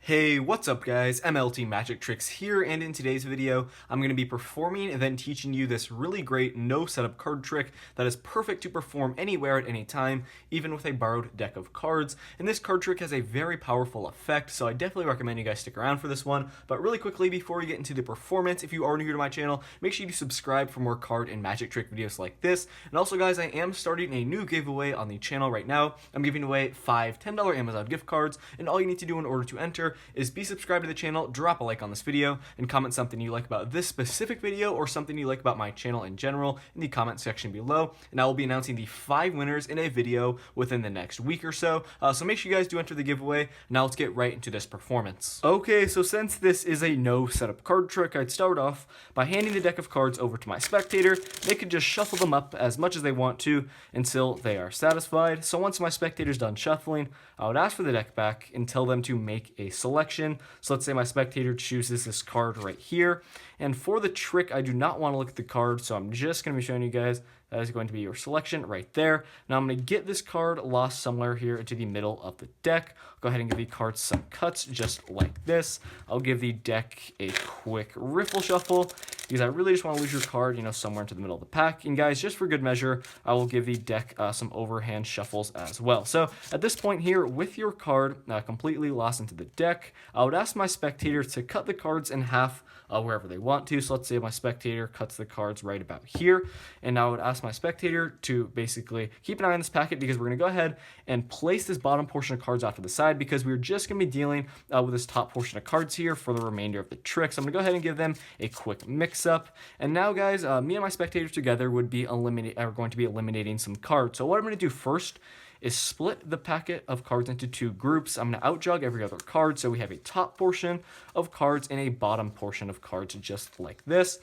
Hey, what's up guys? mltmagictricks here, and in today's video, I'm going to be performing and then teaching you this really great no setup card trick that is perfect to perform anywhere at any time, even with a borrowed deck of cards. And this card trick has a very powerful effect, so I definitely recommend you guys stick around for this one. But really quickly, before we get into the performance, if you are new here to my channel, make sure you subscribe for more card and magic trick videos like this. And also guys, I am starting a new giveaway on the channel right now. I'm giving away 5 $10 Amazon gift cards, and all you need to do in order to enter is be subscribed to the channel, drop a like on this video, and comment something you like about this specific video or something you like about my channel in general in the comment section below, and I will be announcing the 5 winners in a video within the next week or so. So make sure you guys do enter the giveaway. Now let's get right into this performance. Okay, so since this is a no setup card trick, I'd start off by handing the deck of cards over to my spectator. They can just shuffle them up as much as they want to until they are satisfied. So once my spectator's done shuffling, I would ask for the deck back and tell them to make a selection. So let's say my spectator chooses this card right here, and for the trick I do not want to look at the card, so I'm just going to be showing you guys that is going to be your selection right there. Now I'm going to get this card lost somewhere here into the middle of the deck. I'll go ahead and give the cards some cuts just like this. I'll give the deck a quick riffle shuffle because I really just want to lose your card, somewhere into the middle of the pack. And guys, just for good measure, I will give the deck some overhand shuffles as well. So at this point here, with your card completely lost into the deck, I would ask my spectator to cut the cards in half wherever they want to. So let's say my spectator cuts the cards right about here, and I would ask my spectator to basically keep an eye on this packet because we're going to go ahead and place this bottom portion of cards off to the side because we're just going to be dealing with this top portion of cards here for the remainder of the trick. So I'm going to go ahead and give them a quick mix up. And now guys, me and my spectator together are going to be eliminating some cards. So what I'm going to do first is split the packet of cards into 2 groups. I'm going to outjog every other card, so we have a top portion of cards and a bottom portion of cards just like this.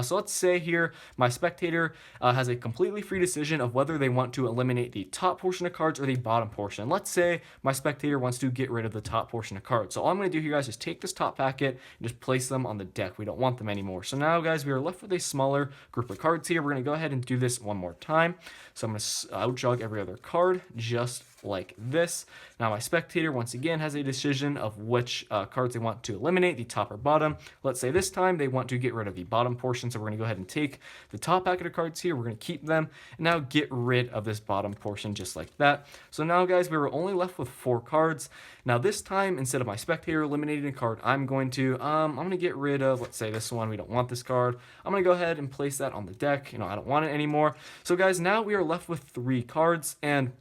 So let's say here my spectator has a completely free decision of whether they want to eliminate the top portion of cards or the bottom portion. Let's say my spectator wants to get rid of the top portion of cards. So all I'm going to do here, guys, is take this top packet and just place them on the deck. We don't want them anymore. So now, guys, we are left with a smaller group of cards here. We're going to go ahead and do this one more time. So I'm going to outjog every other card just like this. Now my spectator once again has a decision of which cards they want to eliminate, the top or bottom. Let's say this time they want to get rid of the bottom portion, so we're going to go ahead and take the top packet of cards here, we're going to keep them, and now get rid of this bottom portion just like that. So now guys, we were only left with 4 cards. Now this time, instead of my spectator eliminating a card, I'm going to get rid of, let's say this one, we don't want this card. I'm going to go ahead and place that on the deck. I don't want it anymore. So guys, now we are left with 3 cards, and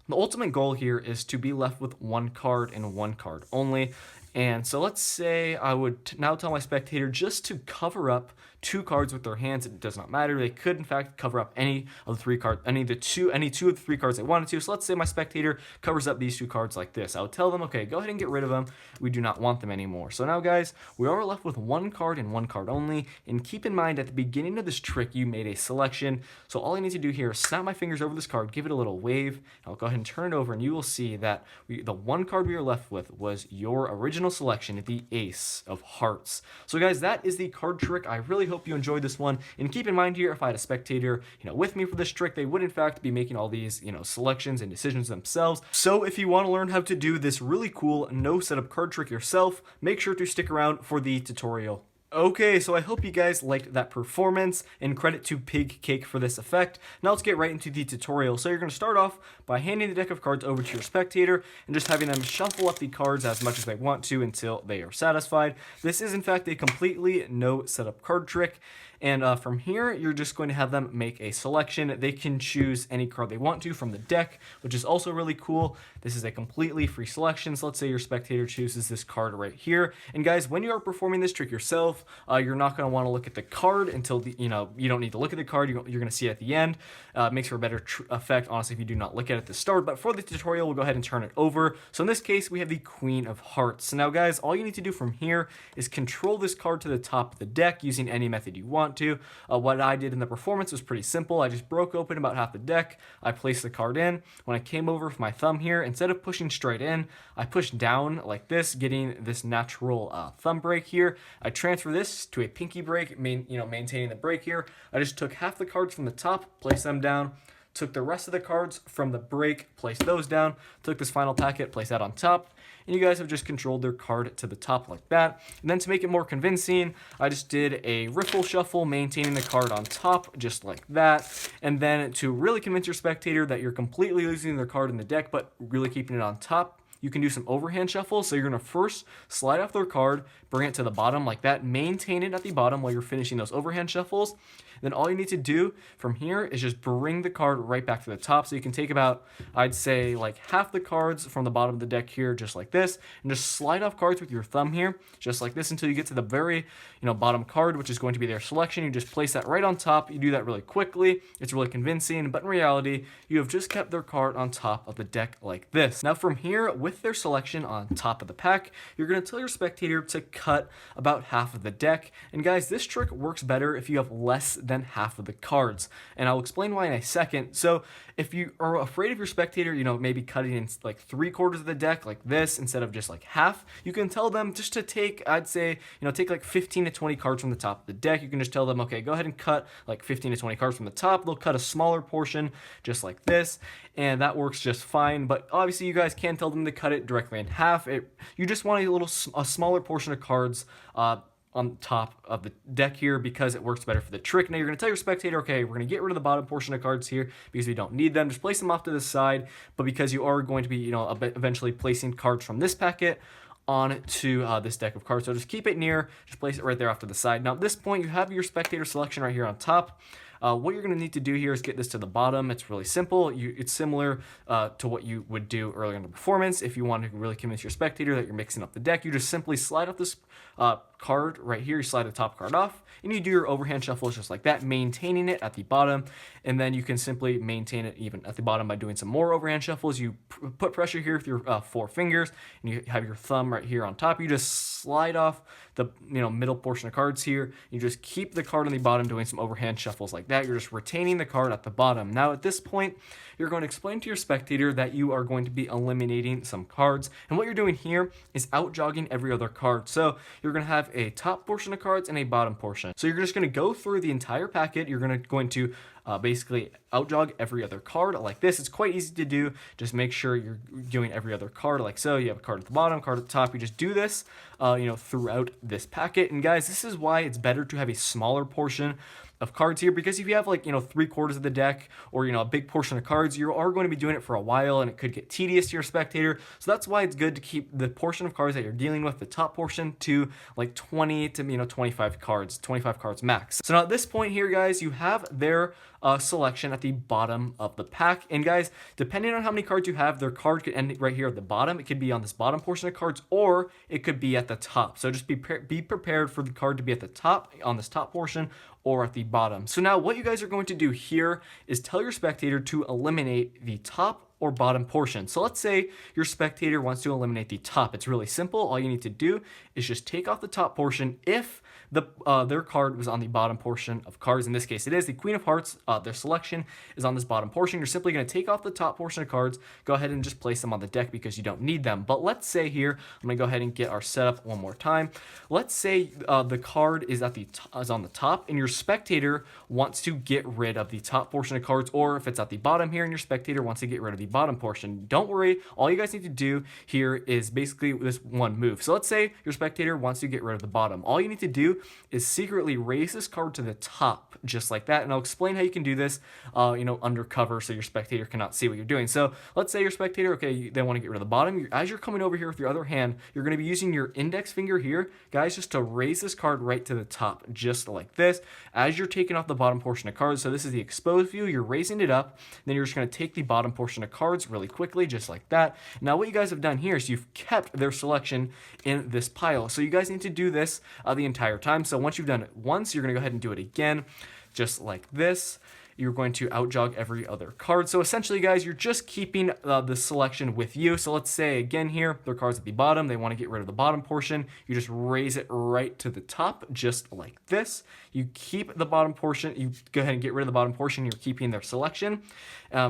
the ultimate goal here is to be left with 1 card and 1 card only. And so let's say I would now tell my spectator just to cover up 2 cards with their hands. It does not matter. They could in fact cover up any of the 3 cards, any two of the 3 cards they wanted to. So let's say my spectator covers up these 2 cards like this. I would tell them, okay, go ahead and get rid of them. We do not want them anymore. So now guys, we are left with 1 card and 1 card only. And keep in mind, at the beginning of this trick, you made a selection. So all I need to do here is snap my fingers over this card, give it a little wave. I'll go ahead and turn it over, and you will see that the 1 card we are left with was your original selection, the Ace of Hearts. So guys, that is the card trick. I really hope you enjoyed this one, and keep in mind here, if I had a spectator with me for this trick, they would in fact be making all these selections and decisions themselves. So if you want to learn how to do this really cool no setup card trick yourself, make sure to stick around for the tutorial. Okay, so I hope you guys liked that performance, and credit to Pig Cake for this effect. Now let's get right into the tutorial. So you're going to start off by handing the deck of cards over to your spectator and just having them shuffle up the cards as much as they want to until they are satisfied. This is in fact a completely no setup card trick. And from here, you're just going to have them make a selection. They can choose any card they want to from the deck, which is also really cool. This is a completely free selection. So let's say your spectator chooses this card right here. And guys, when you are performing this trick yourself, you're not going to want to look at the card until you don't need to look at the card. You're going to see it at the end. It makes for a better effect, honestly, if you do not look at it at the start. But for the tutorial, we'll go ahead and turn it over. So in this case, we have the Queen of Hearts. So now, guys, all you need to do from here is control this card to the top of the deck using any method you want to. What I did in the performance was pretty simple. I just broke open about half the deck. I placed the card in. When I came over with my thumb here, instead of pushing straight in, I pushed down like this, getting this natural thumb break here. I transfer this to a pinky break, maintaining the break here. I just took half the cards from the top, placed them down, took the rest of the cards from the break, placed those down, took this final packet, placed that on top, and you guys have just controlled their card to the top like that. And then to make it more convincing, I just did a riffle shuffle, maintaining the card on top just like that. And then to really convince your spectator that you're completely losing their card in the deck but really keeping it on top, you can do some overhand shuffle. So you're going to first slide off their card, bring it to the bottom like that, maintain it at the bottom while you're finishing those overhand shuffles. Then all you need to do from here is just bring the card right back to the top. So you can take about, I'd say, like half the cards from the bottom of the deck here, just like this, and just slide off cards with your thumb here, just like this, until you get to the very, bottom card, which is going to be their selection. You just place that right on top. You do that really quickly. It's really convincing, but in reality, you have just kept their card on top of the deck like this. Now from here, with their selection on top of the pack, you're going to tell your spectator to cut about half of the deck. And guys, this trick works better if you have less than half of the cards, and I'll explain why in a second. So if you are afraid of your spectator, maybe cutting in like 3/4 of the deck like this instead of just like half, you can tell them just to take, I'd say, take like 15 to 20 cards from the top of the deck. You can just tell them, okay, go ahead and cut like 15 to 20 cards from the top. They'll cut a smaller portion just like this, and that works just fine. But obviously you guys can tell them to cut it directly in half. You just want a smaller portion of cards on top of the deck here, because it works better for the trick. Now you're going to tell your spectator, okay, we're going to get rid of the bottom portion of cards here because we don't need them. Just place them off to the side. But because you are going to be, eventually placing cards from this packet onto this deck of cards, so just keep it near, just place it right there off to the side. Now at this point, you have your spectator selection right here on top. What you're going to need to do here is get this to the bottom. It's really simple. It's similar to what you would do earlier in the performance. If you want to really convince your spectator that you're mixing up the deck, you just simply slide off this card right here. You slide the top card off, and you do your overhand shuffles just like that, maintaining it at the bottom. And then you can simply maintain it even at the bottom by doing some more overhand shuffles. You put pressure here with your 4 fingers, and you have your thumb right here on top. You just slide off the middle portion of cards here. You just keep the card on the bottom, doing some overhand shuffles like that. You're just retaining the card at the bottom. Now at this point, you're going to explain to your spectator that you are going to be eliminating some cards, and what you're doing here is out jogging every other card. So you're going to have a top portion of cards and a bottom portion. So you're just going to go through the entire packet. You're going to basically outjog every other card like this. It's quite easy to do. Just make sure you're doing every other card like so. You have a card at the bottom, card at the top. You just do this, throughout this packet. And guys, this is why it's better to have a smaller portion of cards here, because if you have like 3/4 of the deck, or a big portion of cards, you are going to be doing it for a while, and it could get tedious to your spectator. So that's why it's good to keep the portion of cards that you're dealing with, the top portion, to like 20 to 25 cards max. So now at this point here, guys, you have their selection at the bottom of the pack. And guys, depending on how many cards you have, their card could end right here at the bottom. It could be on this bottom portion of cards, or it could be at the top. So just be prepared for the card to be at the top, on this top portion, or at the bottom. So now what you guys are going to do here is tell your spectator to eliminate the top or bottom portion. So let's say your spectator wants to eliminate the top. It's really simple. All you need to do is just take off the top portion if their card was on the bottom portion of cards. In this case, it is the Queen of Hearts. Their selection is on this bottom portion. You're simply going to take off the top portion of cards, go ahead and just place them on the deck because you don't need them. But let's say here, I'm going to go ahead and get our setup one more time. Let's say the card is on the top, and your spectator wants to get rid of the top portion of cards, or if it's at the bottom here and your spectator wants to get rid of the bottom portion. Don't worry. All you guys need to do here is basically this one move. So let's say your spectator wants to get rid of the bottom. All you need to do is secretly raise this card to the top, just like that. And I'll explain how you can do this, undercover, so your spectator cannot see what you're doing. So let's say your spectator, okay, they want to get rid of the bottom. As you're coming over here with your other hand, you're going to be using your index finger here, guys, just to raise this card right to the top, just like this. As you're taking off the bottom portion of cards, so this is the exposed view, you're raising it up. Then you're just going to take the bottom portion of cards really quickly, just like that. Now what you guys have done here is you've kept their selection in this pile. So you guys need to do this the entire time. So once you've done it once, you're going to go ahead and do it again, just like this. You're going to outjog every other card. So essentially, guys, you're just keeping the selection with you. So let's say again here, their card's at the bottom. They want to get rid of the bottom portion. You just raise it right to the top, just like this. You keep the bottom portion. You go ahead and get rid of the bottom portion. You're keeping their selection.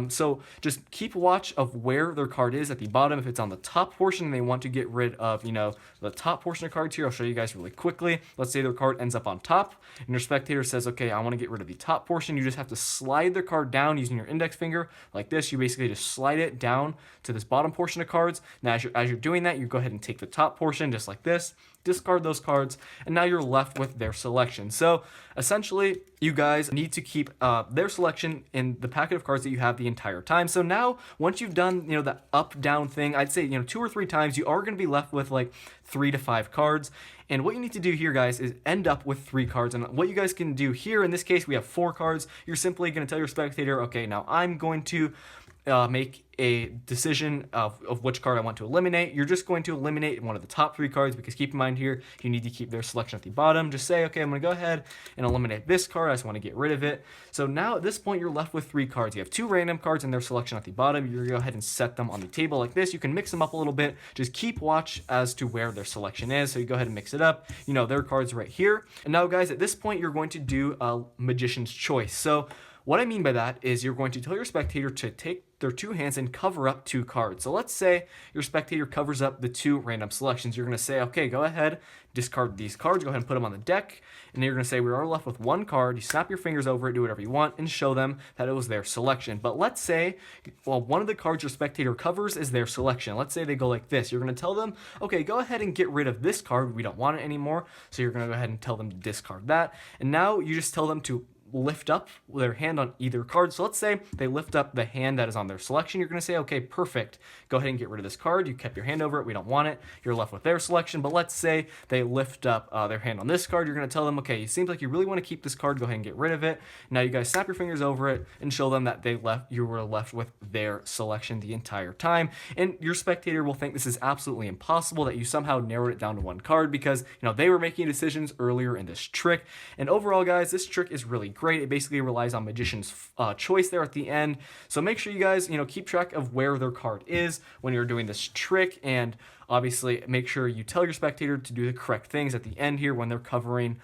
So just keep watch of where their card is at the bottom. If it's on the top portion and they want to get rid of, the top portion of cards here, I'll show you guys really quickly. Let's say their card ends up on top and your spectator says, okay, I want to get rid of the top portion. You just have to slide their card down using your index finger like this. You basically just slide it down to this bottom portion of cards. Now as you're doing that, you go ahead and take the top portion just like this, discard those cards, and now you're left with their selection. So essentially, you guys need to keep their selection in the packet of cards that you have the entire time. So now, once you've done, the up-down thing, I'd say, 2 or 3 times, you are going to be left with like 3 to 5 cards. And what you need to do here, guys, is end up with 3 cards. And what you guys can do here, in this case, we have 4 cards. You're simply going to tell your spectator, okay, now I'm going to make a decision of which card I want to eliminate. You're just going to eliminate one of the top 3 cards, because keep in mind here, you need to keep their selection at the bottom. Just say, okay, I'm going to go ahead and eliminate this card. I just want to get rid of it. So now at this point, you're left with 3 cards. You have 2 random cards and their selection at the bottom. You're going to go ahead and set them on the table like this. You can mix them up a little bit. Just keep watch as to where their selection is. So you go ahead and mix it up. Their cards right here. And now, guys, at this point, you're going to do a magician's choice. So what I mean by that is you're going to tell your spectator to take their 2 hands and cover up 2 cards. So let's say your spectator covers up the 2 random selections. You're going to say, okay, go ahead, discard these cards, go ahead and put them on the deck. And then you're going to say, we are left with 1 card. You snap your fingers over it, do whatever you want, and show them that it was their selection. But let's say, one of the cards your spectator covers is their selection. Let's say they go like this. You're going to tell them, okay, go ahead and get rid of this card. We don't want it anymore. So you're going to go ahead and tell them to discard that. And now you just tell them to lift up their hand on either card. So let's say they lift up the hand that is on their selection. You're going to say, okay, perfect. Go ahead and get rid of this card. You kept your hand over it. We don't want it. You're left with their selection. But let's say they lift up their hand on this card. You're going to tell them, okay, it seems like you really want to keep this card. Go ahead and get rid of it. Now you guys snap your fingers over it and show them that you were left with their selection the entire time. And your spectator will think this is absolutely impossible, that you somehow narrowed it down to 1 card, because they were making decisions earlier in this trick. And overall, guys, this trick is really great. It basically relies on magician's choice there at the end. So make sure you guys, keep track of where their card is when you're doing this trick, and obviously make sure you tell your spectator to do the correct things at the end here when they're covering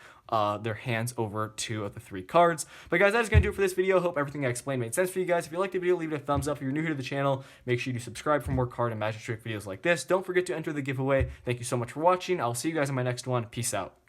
their hands over 2 of the 3 cards. But guys, that is going to do it for this video. Hope everything I explained made sense for you guys. If you liked the video, leave it a thumbs up. If you're new here to the channel, make sure you subscribe for more card and magic trick videos like this. Don't forget to enter the giveaway. Thank you so much for watching. I'll see you guys in my next one. Peace out.